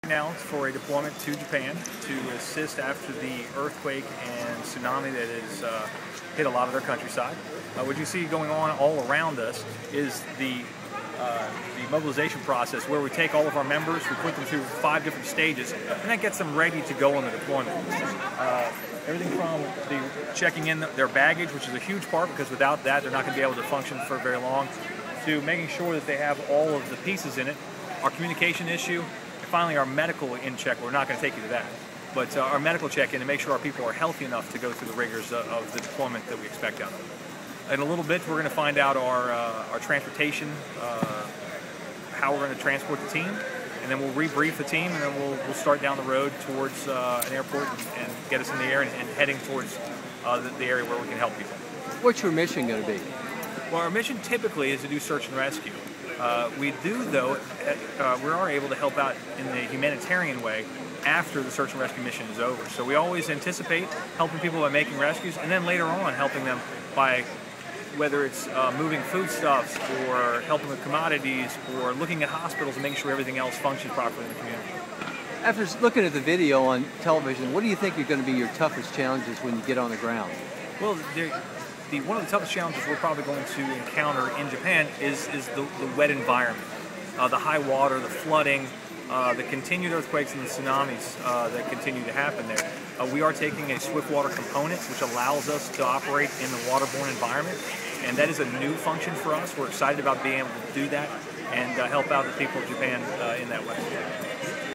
Now for a deployment to Japan to assist after the earthquake and tsunami that has hit a lot of their countryside. What you see going on all around us is the mobilization process, where we take all of our members, we put them through 5 different stages, and that gets them ready to go on the deployment. Everything from checking in their baggage, which is a huge part, because without that they're not going to be able to function for very long, to making sure that they have all of the pieces in it, our communication issue, and finally our medical in check. We're not going to take you to that, but our medical check-in to make sure our people are healthy enough to go through the rigors of the deployment that we expect out of them. In a little bit, we're going to find out our transportation, how we're going to transport the team, and then we'll rebrief the team, and then we'll start down the road towards an airport and get us in the air and heading towards the area where we can help people. What's your mission going to be? Well, our mission typically is to do search and rescue. We do, though, we are able to help out in the humanitarian way after the search and rescue mission is over. So we always anticipate helping people by making rescues, and then later on helping them by whether it's moving foodstuffs or helping with commodities or looking at hospitals and making sure everything else functions properly in the community. After looking at the video on television, what do you think are going to be your toughest challenges when you get on the ground? Well, one of the toughest challenges we're probably going to encounter in Japan is the wet environment. The high water, the flooding, the continued earthquakes and the tsunamis that continue to happen there. We are taking a swift water component, which allows us to operate in the waterborne environment, and that is a new function for us. We're excited about being able to do that and help out the people of Japan in that way.